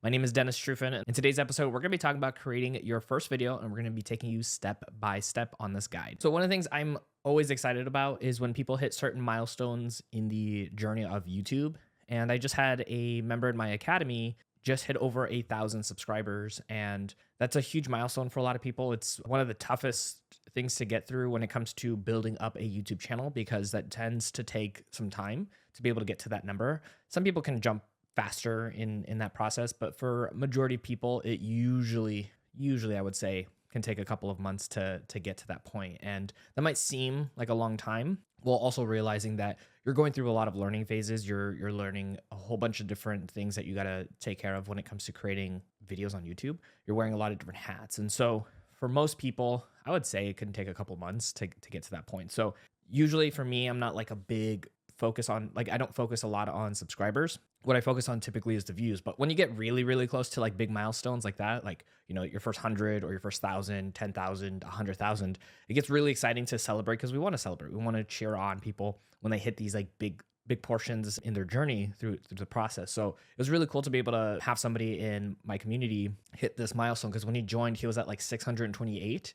My name is Denis Trufin. And in today's episode, we're going to be talking about creating your first video, and we're going to be taking you step by step on this guide. So one of the things I'm always excited about is when people hit certain milestones in the journey of YouTube. And I just had a member in my academy just hit over 1,000 subscribers. And that's a huge milestone for a lot of people. It's one of the toughest things to get through when it comes to building up a YouTube channel, because that tends to take some time to be able to get to that number. Some people can jump faster in that process, but for majority of people, it usually I would say can take a couple of months to get to that point. And that might seem like a long time, while also realizing that you're going through a lot of learning phases. You're learning a whole bunch of different things that you got to take care of when it comes to creating videos on YouTube. You're wearing a lot of different hats. And so for most people, I would say it can take a couple months to get to that point. So usually for me, I'm not like a big focus on, like, I don't focus a lot on subscribers. What I focus on typically is the views. But when you get really, really close to like big milestones like that, like, you know, your first 100 or your first 1,000, 10,000, 100,000, it gets really exciting to celebrate, because we want to celebrate. We want to cheer on people when they hit these like big portions in their journey through the process. So it was really cool to be able to have somebody in my community hit this milestone, because when he joined, he was at like 628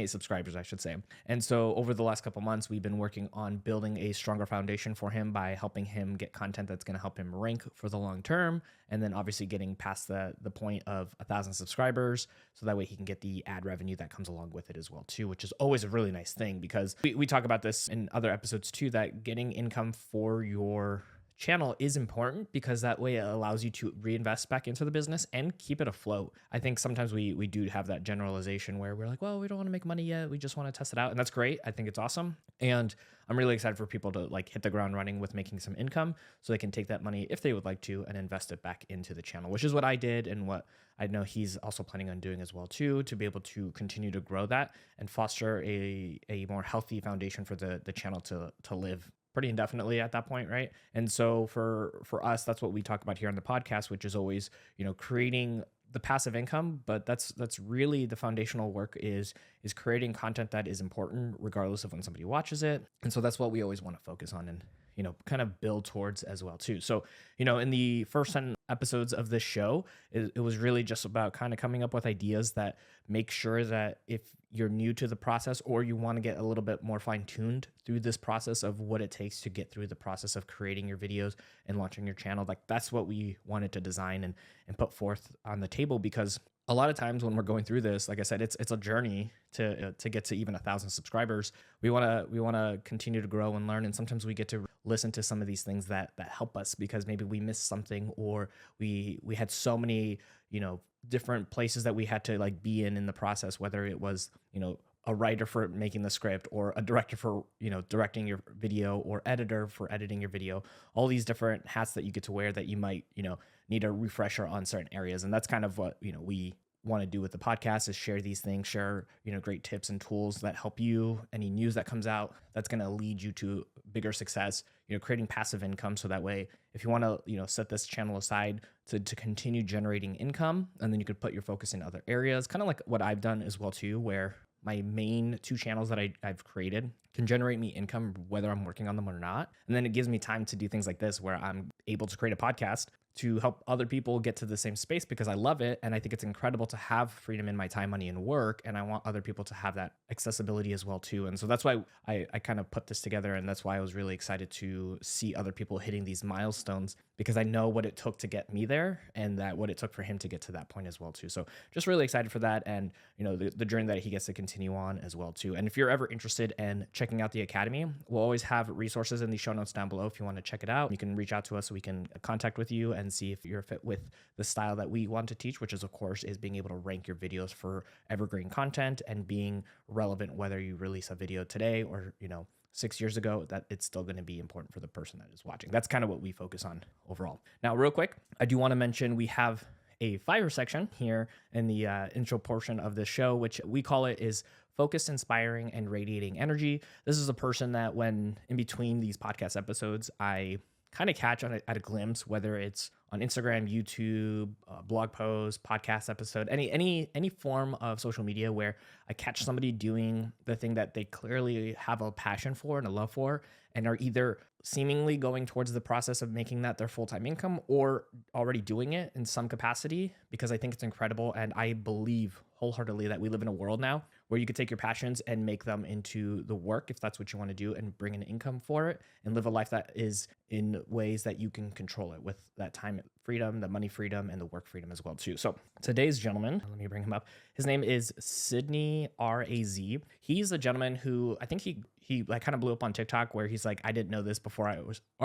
subscribers, I should say. And so over the last couple months, we've been working on building a stronger foundation for him by helping him get content that's going to help him rank for the long term. And then obviously getting past the point of 1,000 subscribers, so that way he can get the ad revenue that comes along with it as well too, which is always a really nice thing, because we talk about this in other episodes too, that getting income for your channel is important, because that way it allows you to reinvest back into the business and keep it afloat. I think sometimes we do have that generalization where we're like, well, we don't want to make money yet, we just want to test it out. And that's great. I think it's awesome. And I'm really excited for people to like hit the ground running with making some income, so they can take that money if they would like to and invest it back into the channel, which is what I did, and what I know he's also planning on doing as well too, to be able to continue to grow that and foster a more healthy foundation for the channel to live pretty indefinitely at that point, right? And so for us, that's what we talk about here on the podcast, which is always, you know, creating the passive income. But that's really the foundational work, is creating content that is important regardless of when somebody watches it. And so that's what we always want to focus on and, you know, kind of build towards as well too. So, you know, in the first 10 episodes of this show, it was really just about kind of coming up with ideas that make sure that if you're new to the process, or you want to get a little bit more fine-tuned through this process of what it takes to get through the process of creating your videos and launching your channel, like that's what we wanted to design and put forth on the table. Because a lot of times when we're going through this, like I said, it's a journey to get to even 1,000 subscribers. We want to continue to grow and learn, and sometimes we get to listen to some of these things that help us, because maybe we missed something, or we had so many, you know, different places that we had to like be in the process, whether it was, you know, a writer for making the script, or a director for, you know, directing your video, or editor for editing your video, all these different hats that you get to wear that you might, you know, need a refresher on certain areas. And that's kind of what, you know, we want to do with the podcast, is share these things, share, you know, great tips and tools that help you. Any news that comes out that's going to lead you to bigger success, you know, creating passive income. So that way, if you want to, you know, set this channel aside to continue generating income, and then you could put your focus in other areas, kind of like what I've done as well too, where my main 2 channels that I've created can generate me income whether I'm working on them or not. And then it gives me time to do things like this, where I'm able to create a podcast to help other people get to the same space, because I love it. And I think it's incredible to have freedom in my time, money, and work. And I want other people to have that accessibility as well too. And so that's why I kind of put this together. And that's why I was really excited to see other people hitting these milestones, because I know what it took to get me there, and that what it took for him to get to that point as well too. So just really excited for that. And, you know, the journey that he gets to continue on as well too. And if you're ever interested in checking out the Academy, we'll always have resources in the show notes down below. If you want to check it out, you can reach out to us so we can contact with you and see if you're fit with the style that we want to teach, which is, of course, is being able to rank your videos for evergreen content and being relevant, whether you release a video today or, you know, 6 years ago, that it's still going to be important for the person that is watching. That's kind of what we focus on overall. Now, real quick, I do want to mention we have a fire section here in the intro portion of the show, which we call it is focused, inspiring, and radiating energy. This is a person that when in between these podcast episodes, I kind of catch at a glimpse, whether it's on Instagram, YouTube, blog post, podcast episode, any form of social media where I catch somebody doing the thing that they clearly have a passion for and a love for, and are either seemingly going towards the process of making that their full-time income or already doing it in some capacity, because I think it's incredible. And I believe wholeheartedly that we live in a world now where you could take your passions and make them into the work if that's what you want to do, and bring an income for it and live a life that is in ways that you can control it with that time freedom, the money freedom, and the work freedom as well too. So today's gentleman, let me bring him up. His name is Sydney Raz. He's a gentleman who I think he like kind of blew up on TikTok, where he's like, I didn't know this before I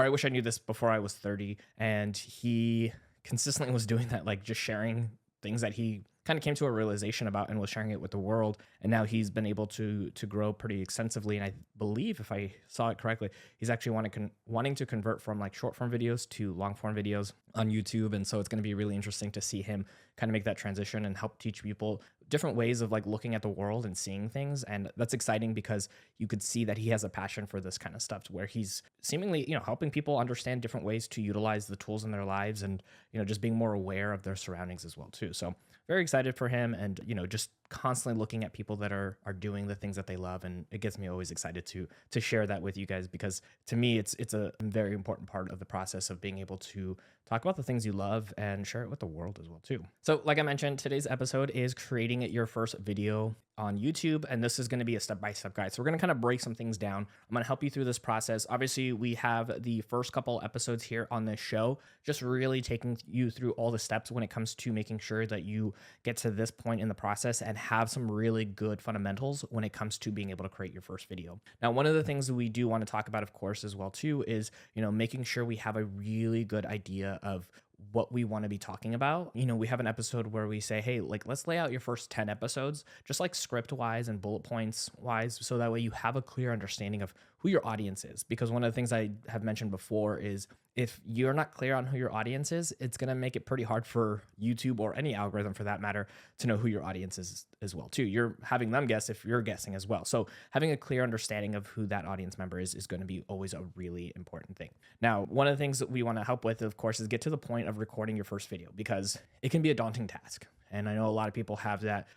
wish I knew this before I was 30. And he consistently was doing that, like just sharing things that he kind of came to a realization about and was sharing it with the world. And now he's been able to grow pretty extensively. And I believe, if I saw it correctly, he's actually wanting to convert from like short form videos to long form videos on YouTube. And so it's going to be really interesting to see him kind of make that transition and help teach people different ways of like looking at the world and seeing things. And that's exciting because you could see that he has a passion for this kind of stuff, where he's seemingly, helping people understand different ways to utilize the tools in their lives, and, just being more aware of their surroundings as well too. So very excited for him, and, just constantly looking at people that are doing the things that they love. And it gets me always excited to share that with you guys, because to me, it's a very important part of the process of being able to talk about the things you love and share it with the world as well too. So like I mentioned, today's episode is creating your first video on YouTube, and this is going to be a step-by-step guide. So we're going to kind of break some things down. I'm going to help you through this process. Obviously, we have the first couple episodes here on this show, just really taking you through all the steps when it comes to making sure that you get to this point in the process and have some really good fundamentals when it comes to being able to create your first video. Now, one of the things that we do want to talk about, of course, as well too, is, making sure we have a really good idea of what we want to be talking about. We have an episode where we say, hey, like, let's lay out your first 10 episodes, just like script wise and bullet points wise, so that way you have a clear understanding of who your audience is. Because one of the things I have mentioned before is, if you're not clear on who your audience is, it's going to make it pretty hard for YouTube, or any algorithm for that matter, to know who your audience is as well too. You're having them guess if you're guessing as well. So having a clear understanding of who that audience member is going to be always a really important thing. Now, one of the things that we want to help with, of course, is get to the point of recording your first video, because it can be a daunting task. And I know a lot of people have that,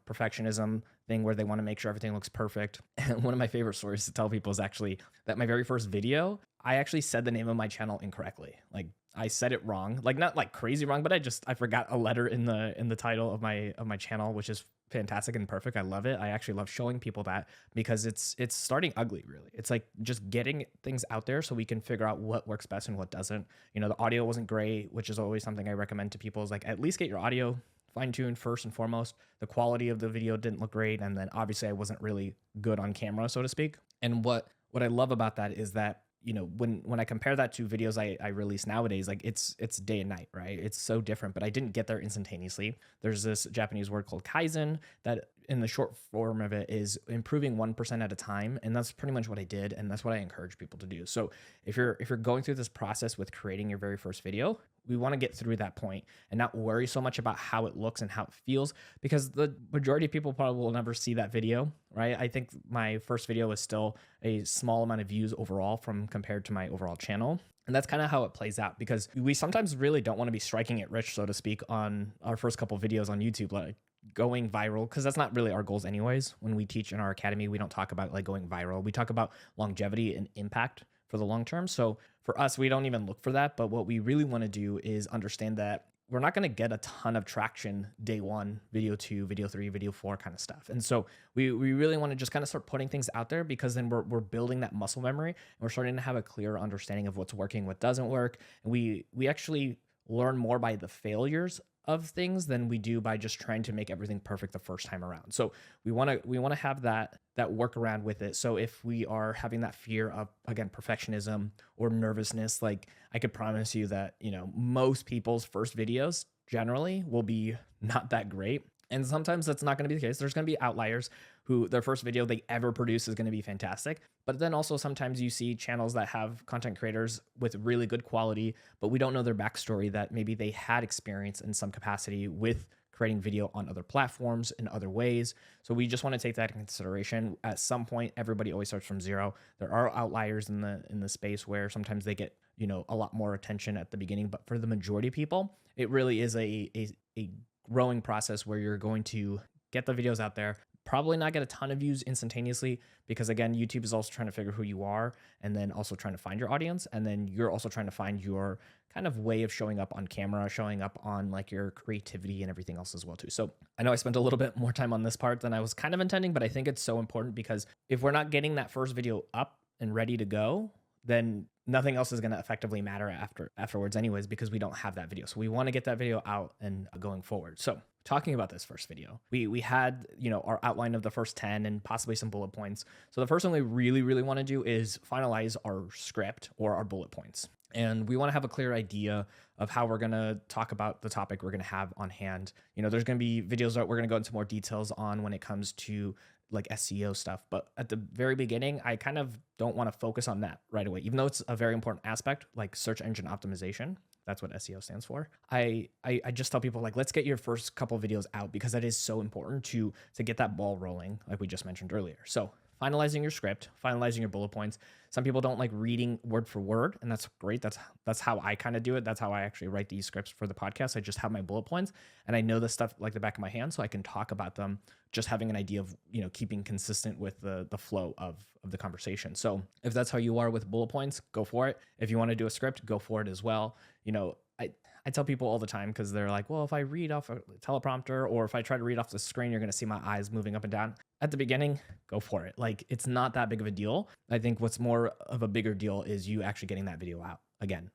perfectionism thing where they want to make sure everything looks perfect. And one of my favorite stories to tell people is actually that my very first video, I actually said the name of my channel incorrectly. Like, I said it wrong, like not like crazy wrong, but I forgot a letter in the title of my channel, which is fantastic and perfect. I love it. I actually love showing people that, because it's starting ugly, really. It's like just getting things out there so we can figure out what works best and what doesn't. The audio wasn't great, which is always something I recommend to people, is like, at least get your audio fine-tuned first and foremost. The quality of the video didn't look great, and then obviously I wasn't really good on camera, so to speak. And what I love about that is that, when I compare that to videos I release nowadays, like it's day and night, right? It's so different, but I didn't get there instantaneously. There's this Japanese word called kaizen that, in the short form of it, is improving 1% at a time. And that's pretty much what I did. And that's what I encourage people to do. So if you're going through this process with creating your very first video, we want to get through that point and not worry so much about how it looks and how it feels, because the majority of people probably will never see that video, right? I think my first video was still a small amount of views overall compared to my overall channel. And that's kind of how it plays out, because we sometimes really don't want to be striking it rich, so to speak, on our first couple videos on YouTube, like going viral, because that's not really our goals anyways. When we teach in our academy, we don't talk about like going viral. We talk about longevity and impact for the long term. So for us, we don't even look for that. But what we really want to do is understand that we're not going to get a ton of traction day one, video two, video three, video four kind of stuff. And so we really want to just kind of start putting things out there, because then we're building that muscle memory, and we're starting to have a clear understanding of what's working, what doesn't work. And we actually learn more by the failures of things than we do by just trying to make everything perfect the first time around. So we want to have that workaround with it. So if we are having that fear of, again, perfectionism or nervousness, like, I could promise you that, most people's first videos generally will be not that great. And sometimes that's not going to be the case. There's going to be outliers who their first video they ever produce is going to be fantastic. But then also sometimes you see channels that have content creators with really good quality, but we don't know their backstory, that maybe they had experience in some capacity with creating video on other platforms in other ways. So we just want to take that in consideration. At some point, everybody always starts from zero. There are outliers in the space where sometimes they get a lot more attention at the beginning. But for the majority of people, it really is a growing process where you're going to get the videos out there, probably not get a ton of views instantaneously, because again, YouTube is also trying to figure who you are and then also trying to find your audience. And then you're also trying to find your kind of way of showing up on camera, showing up on like your creativity and everything else as well too. So I know I spent a little bit more time on this part than I was kind of intending, but I think it's so important, because if we're not getting that first video up and ready to go, then nothing else is going to effectively matter afterwards anyways, because we don't have that video. So we want to get that video out and going forward. So talking about this first video, we had, our outline of the first 10 and possibly some bullet points. So the first thing we really, really want to do is finalize our script or our bullet points. And we want to have a clear idea of how we're going to talk about the topic we're going to have on hand. There's going to be videos that we're going to go into more details on when it comes to like SEO stuff. But at the very beginning, I kind of don't want to focus on that right away, even though it's a very important aspect, like search engine optimization. That's what SEO stands for. I just tell people, like, let's get your first couple videos out, because that is so important to get that ball rolling, like we just mentioned earlier. So finalizing your script, finalizing your bullet points. Some people don't like reading word for word, and that's great. That's how I kind of do it. That's how I actually write these scripts for the podcast. I just have my bullet points, and I know the stuff like the back of my hand, so I can talk about them, just having an idea of, keeping consistent with the flow of the conversation. So if that's how you are with bullet points, go for it. If you want to do a script, go for it as well. I tell people all the time, because they're like, well, if I read off a teleprompter or if I try to read off the screen, you're going to see my eyes moving up and down. At the beginning, go for it. Like, it's not that big of a deal. I think what's more of a bigger deal is you actually getting that video out. Again,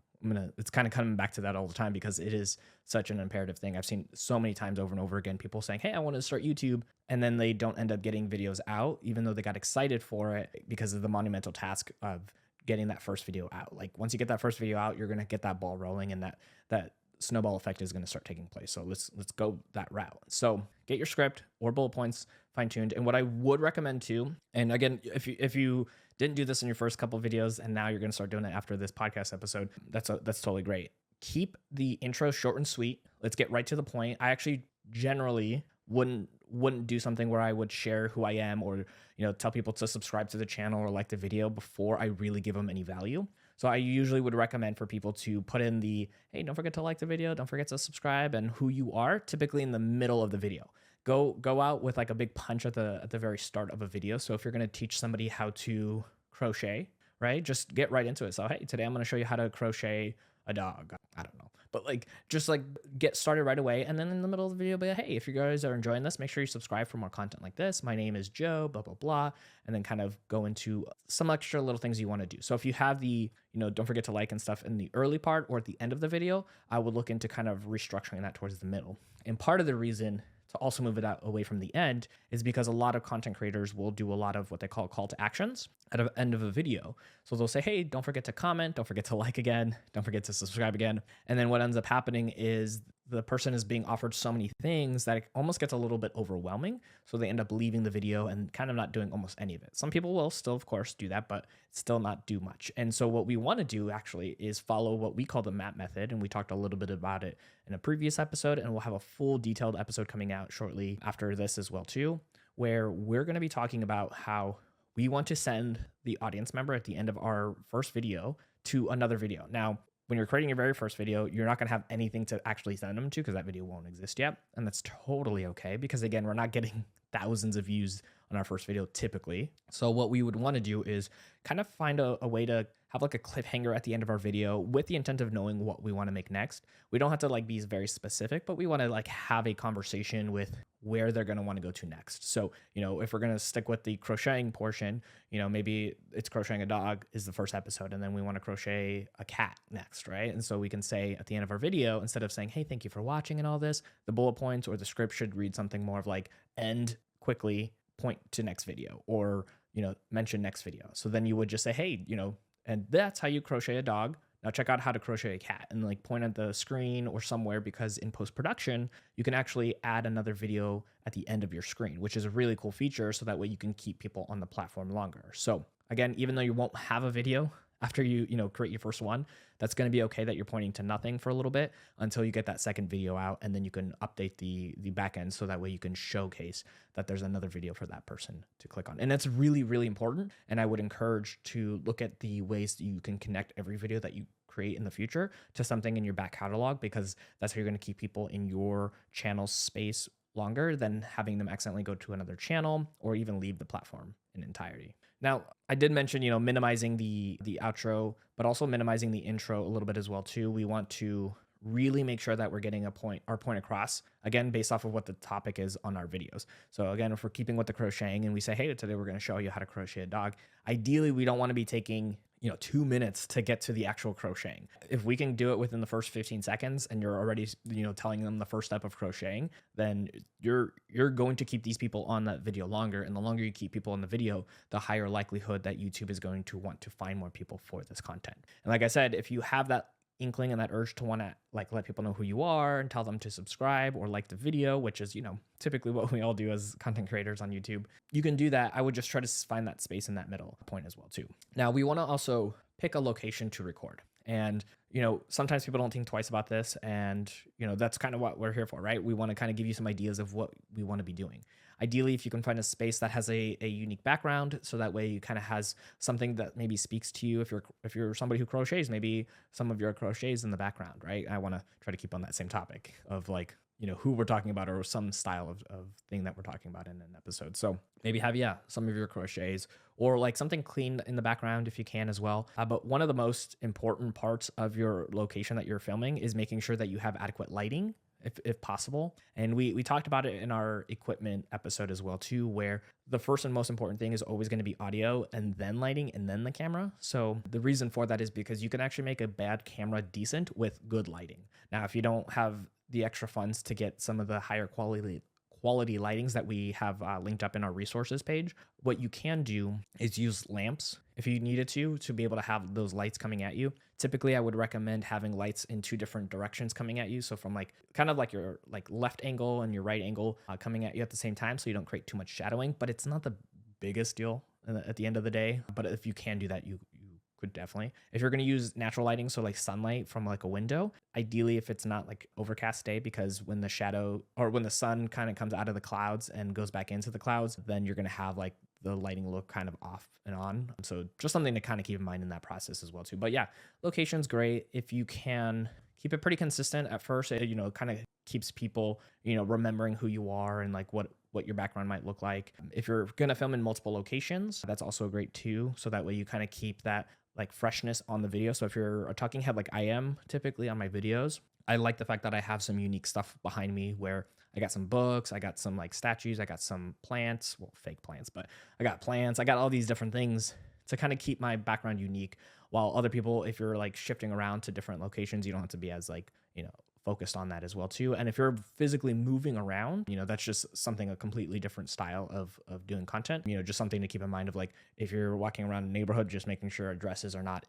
it's kind of coming back to that all the time, because it is such an imperative thing. I've seen so many times over and over again, people saying, hey, I want to start YouTube, and then they don't end up getting videos out, even though they got excited for it, because of the monumental task of getting that first video out. Like, once you get that first video out, you're going to get that ball rolling, and that snowball effect is going to start taking place. So let's go that route. So get your script or bullet points fine-tuned. And what I would recommend too, and again, if you didn't do this in your first couple of videos and now you're going to start doing it after this podcast episode, that's totally great. Keep the intro short and sweet. Let's get right to the point. I actually generally wouldn't do something where I would share who I am, or tell people to subscribe to the channel or like the video before I really give them any value. So I usually would recommend for people to put in the, hey, don't forget to like the video, don't forget to subscribe, and who you are, typically in the middle of the video. Go out with like a big punch at the very start of a video. So if you're going to teach somebody how to crochet, right, just get right into it. So hey, today I'm going to show you how to crochet a dog. I don't know. But like, just like get started right away. And then in the middle of the video, be like, hey, if you guys are enjoying this, make sure you subscribe for more content like this. My name is Joe, blah, blah, blah. And then kind of go into some extra little things you want to do. So if you have the, don't forget to like and stuff in the early part or at the end of the video, I would look into kind of restructuring that towards the middle. And part of the reason to also move it out away from the end is because a lot of content creators will do a lot of what they call call to actions at the end of a video. So they'll say, hey, don't forget to comment, don't forget to like again, don't forget to subscribe again. And then what ends up happening is the person is being offered so many things that it almost gets a little bit overwhelming. So they end up leaving the video and kind of not doing almost any of it. Some people will still, of course, do that, but still not do much. And so what we want to do actually is follow what we call the MAP method. And we talked a little bit about it in a previous episode, and we'll have a full detailed episode coming out shortly after this as well too, where we're going to be talking about how we want to send the audience member at the end of our first video to another video. Now, when you're creating your very first video, you're not going to have anything to actually send them to, because that video won't exist yet. And that's totally okay, because again, we're not getting thousands of views on our first video typically. So what we would want to do is kind of find a way to have like a cliffhanger at the end of our video with the intent of knowing what we want to make next. We don't have to like be very specific, but we want to like have a conversation with where they're going to want to go to next. So, if we're going to stick with the crocheting portion, maybe it's crocheting a dog is the first episode, and then we want to crochet a cat next, right? And so we can say at the end of our video, instead of saying, hey, thank you for watching and all this, the bullet points or the script should read something more of like, end quickly, point to next video, or, mention next video. So then you would just say, hey, and that's how you crochet a dog. Now check out how to crochet a cat, and like point at the screen or somewhere, because in post-production, you can actually add another video at the end of your screen, which is a really cool feature. So that way you can keep people on the platform longer. So again, even though you won't have a video after you create your first one, that's going to be okay that you're pointing to nothing for a little bit until you get that second video out, and then you can update the back end so that way you can showcase that there's another video for that person to click on. And that's really, really important. And I would encourage to look at the ways that you can connect every video that you create in the future to something in your back catalog, because that's how you're going to keep people in your channel space longer than having them accidentally go to another channel or even leave the platform in entirety. Now, I did mention, minimizing the outro, but also minimizing the intro a little bit as well too. We want to really make sure that we're getting our point across, again, based off of what the topic is on our videos. So again, if we're keeping with the crocheting and we say, hey, today we're going to show you how to crochet a dog, ideally we don't want to be taking 2 minutes to get to the actual crocheting. If we can do it within the first 15 seconds and you're already, telling them the first step of crocheting, then you're going to keep these people on that video longer. And the longer you keep people on the video, the higher likelihood that YouTube is going to want to find more people for this content. And like I said, if you have that inkling and that urge to want to let people know who you are and tell them to subscribe or like the video, which is, typically what we all do as content creators on YouTube, you can do that. I would just try to find that space in that middle point as well too. Now, we want to also pick a location to record. And, sometimes people don't think twice about this. And, that's kind of what we're here for, right? We want to kind of give you some ideas of what we want to be doing. Ideally, if you can find a space that has a unique background, so that way you kind of has something that maybe speaks to you. If you're somebody who crochets, maybe some of your crochets in the background, right? I want to try to keep on that same topic of who we're talking about or some style of thing that we're talking about in an episode. So maybe have, some of your crochets or something clean in the background if you can as well. But one of the most important parts of your location that you're filming is making sure that you have adequate lighting, if possible. And we talked about it in our equipment episode as well too, where the first and most important thing is always going to be audio and then lighting and then the camera. So the reason for that is because you can actually make a bad camera decent with good lighting. Now, if you don't have the extra funds to get some of the higher quality lightings that we have linked up in our resources page, what you can do is use lamps if you needed to be able to have those lights coming at you. Typically, I would recommend having lights in 2 different directions coming at you. So from kind of your left angle and your right angle coming at you at the same time, so you don't create too much shadowing. But it's not the biggest deal at the end of the day. But if you can do that, you could definitely. If you're going to use natural lighting, so sunlight from a window, ideally if it's not overcast day, because when the shadow or when the sun kind of comes out of the clouds and goes back into the clouds, then you're going to have the lighting look kind of off and on. So just something to kind of keep in mind in that process as well too. But yeah, location's great. If you can keep it pretty consistent at first, it kind of keeps people remembering who you are and what your background might look like. If you're going to film in multiple locations, that's also great too. So that way you kind of keep that freshness on the video. So if you're a talking head like I am typically on my videos, I like the fact that I have some unique stuff behind me where I got some books, I got some statues, I got some plants, well, fake plants, but I got plants, I got all these different things to kind of keep my background unique. While other people, if you're shifting around to different locations, you don't have to be as focused on that as well too. And if you're physically moving around, that's just something, a completely different style of doing content, just something to keep in mind of if you're walking around a neighborhood, just making sure addresses are not,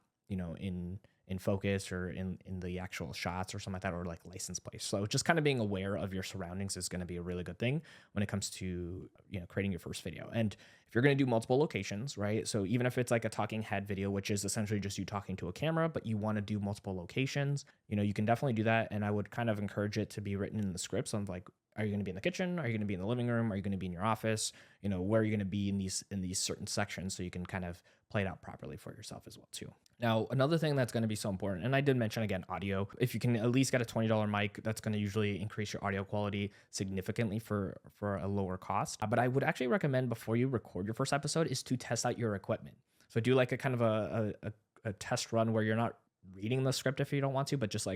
in focus or in the actual shots or something like that, or license plates. So just kind of being aware of your surroundings is going to be a really good thing when it comes to, creating your first video. And if you're going to do multiple locations, right? So even if it's a talking head video, which is essentially just you talking to a camera, but you want to do multiple locations, you can definitely do that. And I would kind of encourage it to be written in the scripts on are you going to be in the kitchen? Are you going to be in the living room? Are you going to be in your office? Where are you going to be in these certain sections, so you can kind of play it out properly for yourself as well too. Now, another thing that's going to be so important, and I did mention again, audio. If you can at least get a $20 mic, that's going to usually increase your audio quality significantly for a lower cost. But I would actually recommend, before you record your first episode, is to test out your equipment. So do a kind of a test run where you're not reading the script if you don't want to, but just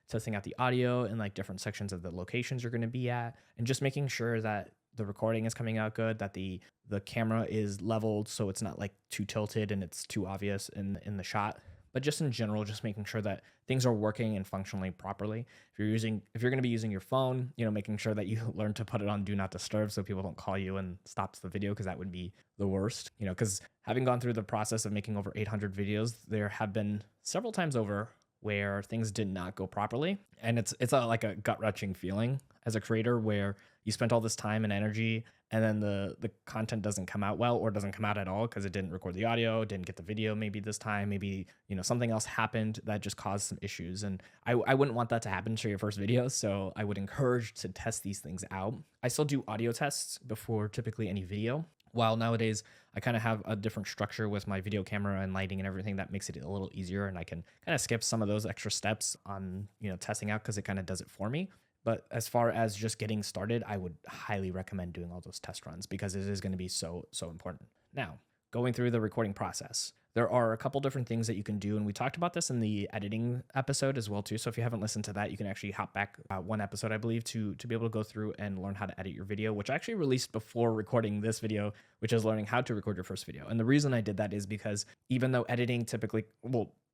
testing out the audio and different sections of the locations you're going to be at, and just making sure that the recording is coming out good, that the camera is leveled so it's not too tilted and it's too obvious in the shot. But just in general, just making sure that things are working and functionally properly. If you're going to be using your phone, making sure that you learn to put it on do not disturb so people don't call you and stops the video, because that would be the worst. Because having gone through the process of making over 800 videos, there have been several times over where things did not go properly, and it's a gut-wrenching feeling as a creator, where you spent all this time and energy and then the content doesn't come out well, or doesn't come out at all because it didn't record the audio, didn't get the video maybe this time, maybe something else happened that just caused some issues. And I wouldn't want that to happen to your first video, so I would encourage to test these things out. I still do audio tests before typically any video. While nowadays I kind of have a different structure with my video camera and lighting and everything that makes it a little easier, and I can kind of skip some of those extra steps on, testing out because it kind of does it for me. But as far as just getting started, I would highly recommend doing all those test runs because it is going to be so important. Now, going through the recording process, there are a couple different things that you can do, and we talked about this in the editing episode as well too. So if you haven't listened to that, you can actually hop back one episode, I believe, to be able to go through and learn how to edit your video, which I actually released before recording this video, which is learning how to record your first video. And the reason I did that is because even though editing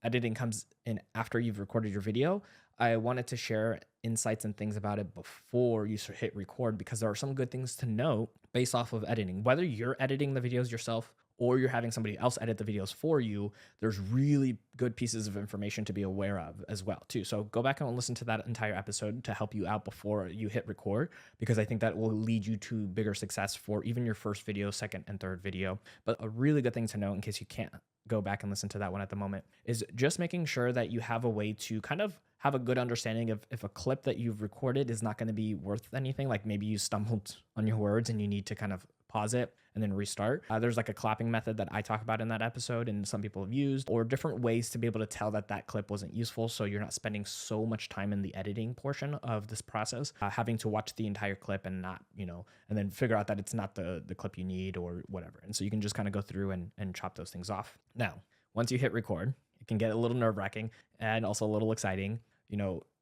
editing comes in after you've recorded your video, I wanted to share insights and things about it before you hit record, because there are some good things to know based off of editing. Whether you're editing the videos yourself or you're having somebody else edit the videos for you, there's really good pieces of information to be aware of as well too. So go back and listen to that entire episode to help you out before you hit record, because I think that will lead you to bigger success for even your first video, second and third video. But a really good thing to know, in case you can't go back and listen to that one at the moment, is just making sure that you have a way to kind of have a good understanding of if a clip that you've recorded is not going to be worth anything. Like maybe you stumbled on your words and you need to kind of pause it and then restart. There's like a clapping method that I talk about in that episode and some people have used, or different ways to be able to tell that that clip wasn't useful, so you're not spending so much time in the editing portion of this process, having to watch the entire clip and not, and then figure out that it's not the clip you need or whatever. And so you can just kind of go through and chop those things off. Now, once you hit record, it can get a little nerve-wracking and also a little exciting.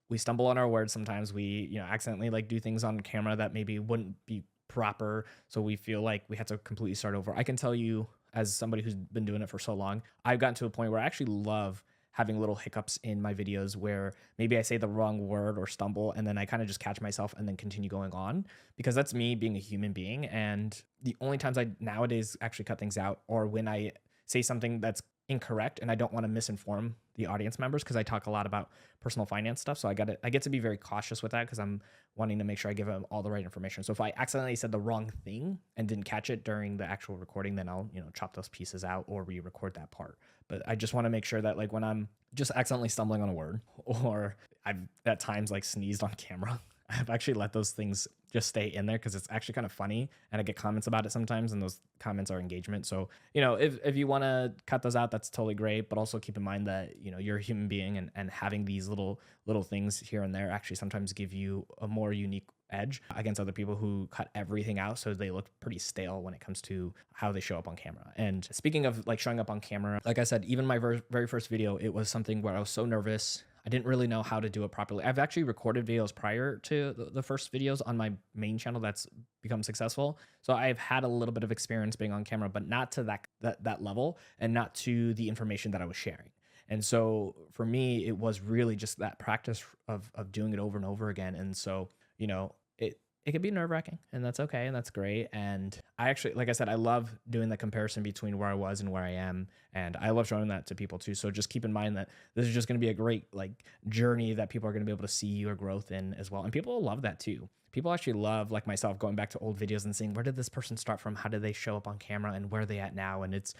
We stumble on our words sometimes. We, accidentally like do things on camera that maybe wouldn't be proper. So we feel like we have to completely start over. I can tell you, as somebody who's been doing it for so long, I've gotten to a point where I actually love having little hiccups in my videos where maybe I say the wrong word or stumble, and then I kind of just catch myself and then continue going on, because that's me being a human being. And the only times I nowadays actually cut things out are when I say something that's incorrect and I don't want to misinform the audience members, because I talk a lot about personal finance stuff. So I get to be very cautious with that, because I'm wanting to make sure I give them all the right information. So if I accidentally said the wrong thing and didn't catch it during the actual recording, then I'll, chop those pieces out or re-record that part. But I just want to make sure that like when I'm just accidentally stumbling on a word, or I've at times like sneezed on camera, I've actually let those things just stay in there, because it's actually kind of funny and I get comments about it sometimes, and those comments are engagement. So, if you want to cut those out, that's totally great. But also keep in mind that, you're a human being, and having these little things here and there actually sometimes give you a more unique edge against other people who cut everything out, so they look pretty stale when it comes to how they show up on camera. And speaking of like showing up on camera, like I said, even my very first video, it was something where I was so nervous. I didn't really know how to do it properly. I've actually recorded videos prior to the first videos on my main channel that's become successful. So I've had a little bit of experience being on camera, but not to that level, and not to the information that I was sharing. And so for me, it was really just that practice of doing it over and over again. And so, it can be nerve-wracking, and that's okay, and that's great. And I actually, like I said, I love doing the comparison between where I was and where I am, and I love showing that to people too. So just keep in mind that this is just going to be a great like journey that people are going to be able to see your growth in as well. And people will love that too. People actually love, like myself, going back to old videos and seeing, where did this person start from? How did they show up on camera, and where are they at now? And it's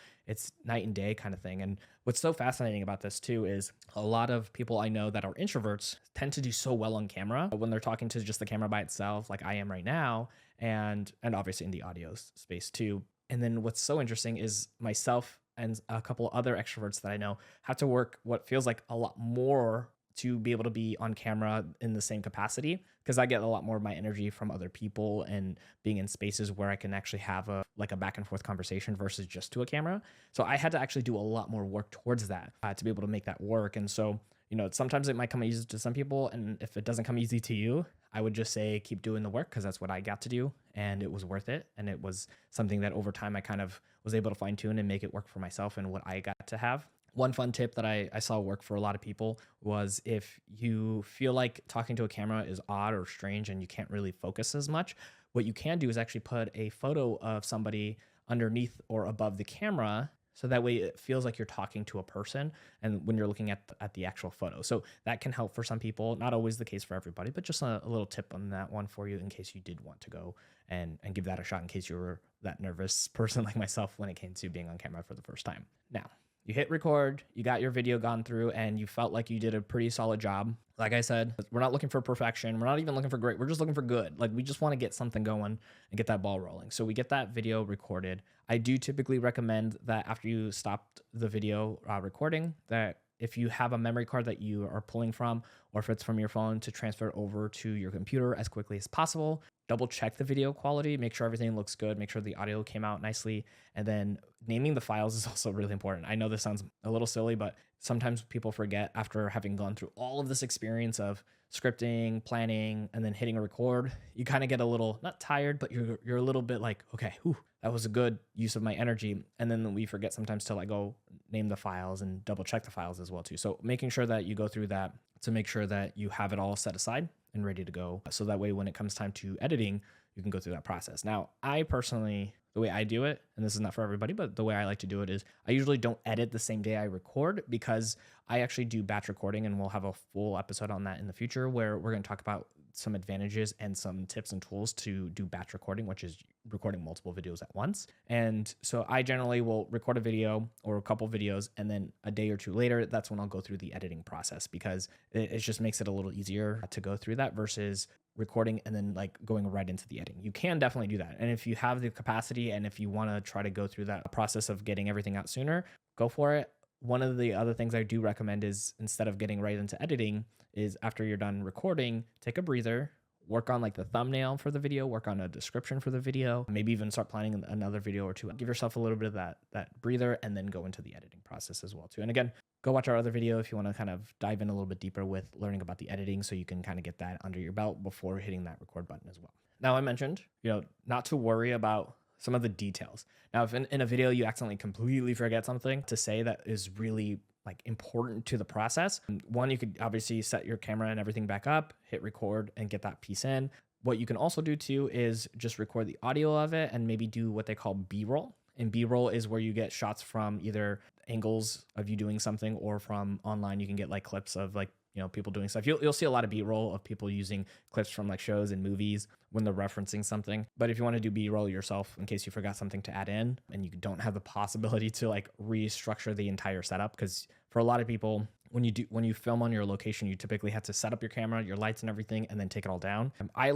night and day kind of thing. And what's so fascinating about this too is a lot of people I know that are introverts tend to do so well on camera when they're talking to just the camera by itself, like I am right now, and obviously in the audio space too. And then what's so interesting is myself and a couple other extroverts that I know have to work what feels like a lot more to be able to be on camera in the same capacity, because I get a lot more of my energy from other people and being in spaces where I can actually have a back and forth conversation versus just to a camera. So I had to actually do a lot more work towards that to be able to make that work. And so, sometimes it might come easy to some people, and if it doesn't come easy to you, I would just say keep doing the work, because that's what I got to do, and it was worth it. And it was something that over time I kind of was able to fine tune and make it work for myself and what I got to have. One fun tip that I saw work for a lot of people was, if you feel like talking to a camera is odd or strange and you can't really focus as much, what you can do is actually put a photo of somebody underneath or above the camera, so that way it feels like you're talking to a person, and when you're looking at the actual photo. So that can help for some people, not always the case for everybody, but just a little tip on that one for you, in case you did want to go and give that a shot, in case you were that nervous person like myself when it came to being on camera for the first time. Now, you hit record, you got your video gone through, and you felt like you did a pretty solid job. Like I said, we're not looking for perfection. We're not even looking for great. We're just looking for good. Like we just want to get something going and get that ball rolling. So we get that video recorded. I do typically recommend that after you stopped the video recording, that if you have a memory card that you are pulling from, or if it's from your phone, to transfer it over to your computer as quickly as possible. Double check the video quality, make sure everything looks good, make sure the audio came out nicely. And then naming the files is also really important. I know this sounds a little silly, but sometimes people forget after having gone through all of this experience of scripting, planning, and then hitting a record, you kind of get a little, not tired, but you're a little bit like, okay, whew, that was a good use of my energy. And then we forget sometimes to like go name the files and double check the files as well too. So making sure that you go through that to make sure that you have it all set aside and ready to go. So that way, when it comes time to editing, you can go through that process. Now, I personally, the way I do it, and this is not for everybody, but the way I like to do it is I usually don't edit the same day I record, because I actually do batch recording, and we'll have a full episode on that in the future where we're going to talk about some advantages and some tips and tools to do batch recording, which is recording multiple videos at once. And so I generally will record a video or a couple videos, and then a day or two later, that's when I'll go through the editing process, because it just makes it a little easier to go through that versus recording and then like going right into the editing. You can definitely do that. And if you have the capacity and if you want to try to go through that process of getting everything out sooner, go for it. One of the other things I do recommend is, instead of getting right into editing, is after you're done recording, take a breather, work on like the thumbnail for the video, work on a description for the video, maybe even start planning another video or two. Give yourself a little bit of that breather, and then go into the editing process as well too. And again, go watch our other video if you want to kind of dive in a little bit deeper with learning about the editing, so you can kind of get that under your belt before hitting that record button as well. Now, I mentioned, not to worry about some of the details. Now, if in a video you accidentally completely forget something to say that is really like important to the process, one, you could obviously set your camera and everything back up, hit record, and get that piece in. What you can also do too is just record the audio of it and maybe do what they call B-roll. And B-roll is where you get shots from either angles of you doing something, or from online you can get like clips of like, people doing stuff. You'll see a lot of B-roll of people using clips from like shows and movies when they're referencing something. But if you want to do B-roll yourself, in case you forgot something to add in and you don't have the possibility to like restructure the entire setup, because for a lot of people, when you film on your location, you typically have to set up your camera, your lights and everything, and then take it all down. I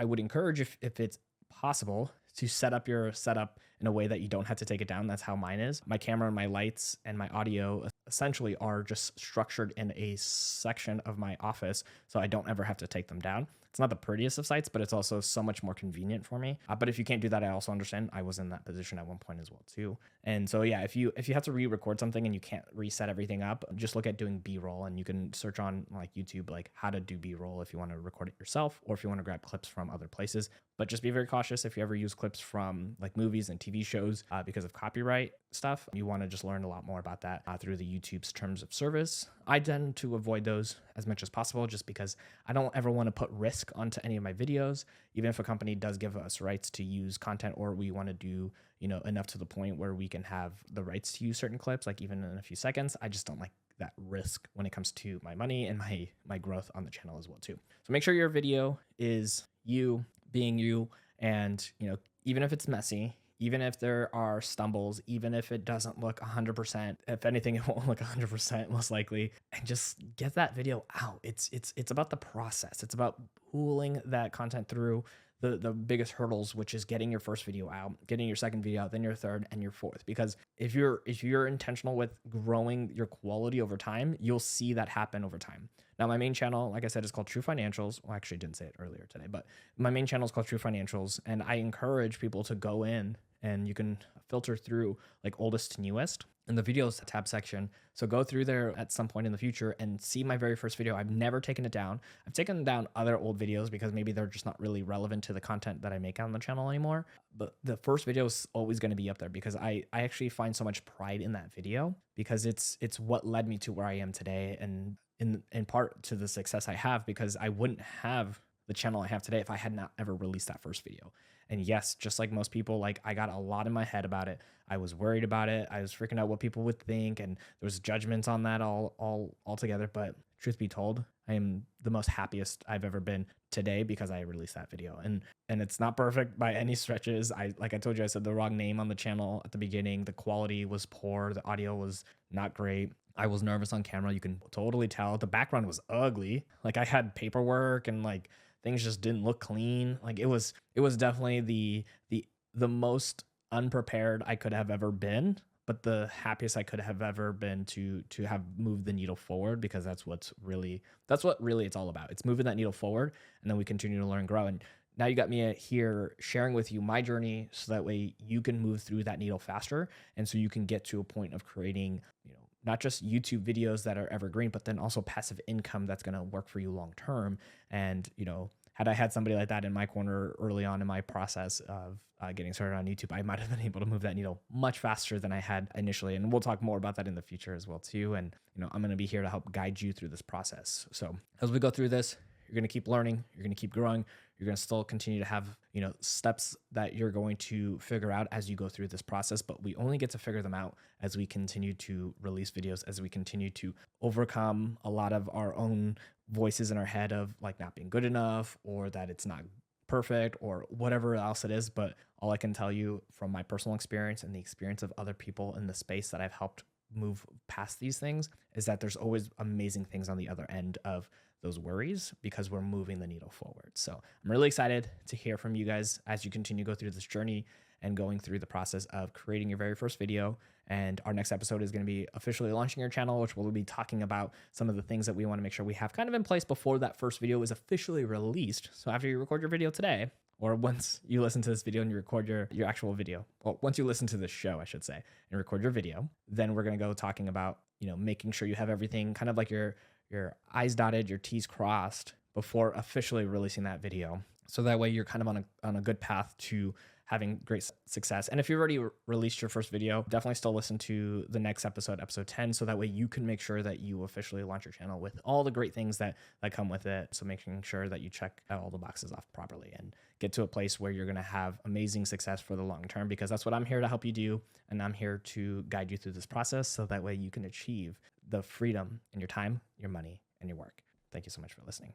would encourage, if it's possible, to set up your setup in a way that you don't have to take it down. That's how mine is. My camera, my lights, and my audio essentially are just structured in a section of my office, so I don't ever have to take them down. It's not the prettiest of sights, but it's also so much more convenient for me. But if you can't do that, I also understand. I was in that position at one point as well too. And so yeah, if you have to re-record something and you can't reset everything up, just look at doing B-roll, and you can search on like YouTube like how to do B-roll if you want to record it yourself, or if you want to grab clips from other places. But just be very cautious if you ever use clips from like movies and TV shows because of copyright stuff. You want to just learn a lot more about that through the YouTube's terms of service. I tend to avoid those as much as possible, just because I don't ever want to put risk onto any of my videos. Even if a company does give us rights to use content, or we want to do enough to the point where we can have the rights to use certain clips, like even in a few seconds, I just don't like that risk when it comes to my money and my growth on the channel as well too. So make sure your video is you being you, and even if it's messy, even if there are stumbles, even if it doesn't look 100%, if anything, it won't look 100% most likely, and just get that video out. It's about the process. It's about pulling that content through the biggest hurdles, which is getting your first video out, getting your second video out, then your third and your fourth. Because if you're intentional with growing your quality over time, you'll see that happen over time. Now, my main channel, like I said, is called True Financials. Well, I actually didn't say it earlier today, but my main channel is called True Financials, and I encourage people to go in, and you can filter through like oldest to newest in the videos tab section. So go through there at some point in the future and see my very first video. I've never taken it down. I've taken down other old videos because maybe they're just not really relevant to the content that I make on the channel anymore. But the first video is always going to be up there because I actually find so much pride in that video, because it's what led me to where I am today, and in part to the success I have, because I wouldn't have the channel I have today if I had not ever released that first video. And yes, just like most people, like I got a lot in my head about it. I was worried about it. I was freaking out what people would think, and there was judgments on that all together. But truth be told, I am the most happiest I've ever been today because I released that video. And it's not perfect by any stretches. Like I told you, I said the wrong name on the channel at the beginning. The quality was poor. The audio was not great. I was nervous on camera. You can totally tell. The background was ugly. Like I had paperwork and like things just didn't look clean. Like it was definitely the most unprepared I could have ever been, but the happiest I could have ever been to have moved the needle forward, because that's what really it's all about. It's moving that needle forward, and then we continue to learn and grow. And now you got me here sharing with you my journey, so that way you can move through that needle faster, and so you can get to a point of creating, not just YouTube videos that are evergreen, but then also passive income that's going to work for you long term. And had I had somebody like that in my corner early on in my process of getting started on YouTube, I might have been able to move that needle much faster than I had initially. And we'll talk more about that in the future as well too. And I'm going to be here to help guide you through this process. So as we go through this, you're going to keep learning, you're going to keep growing, you're going to still continue to have, steps that you're going to figure out as you go through this process, but we only get to figure them out as we continue to release videos, as we continue to overcome a lot of our own voices in our head of like not being good enough, or that it's not perfect, or whatever else it is. But all I can tell you from my personal experience and the experience of other people in the space that I've helped move past these things is that there's always amazing things on the other end of those worries, because we're moving the needle forward. So I'm really excited to hear from you guys as you continue to go through this journey and going through the process of creating your very first video. And our next episode is going to be officially launching your channel, which we'll be talking about some of the things that we want to make sure we have kind of in place before that first video is officially released. So after you record your video today, or once you listen to this video and you record your actual video, well, once you listen to this show, I should say, and record your video, then we're going to go talking about, making sure you have everything kind of like your I's dotted, your T's crossed before officially releasing that video. So that way you're kind of on a good path to having great success. And if you've already released your first video, definitely still listen to the next episode, episode 10. So that way you can make sure that you officially launch your channel with all the great things that come with it. So making sure that you check all the boxes off properly and get to a place where you're going to have amazing success for the long term, because that's what I'm here to help you do. And I'm here to guide you through this process, so that way you can achieve the freedom in your time, your money, and your work. Thank you so much for listening.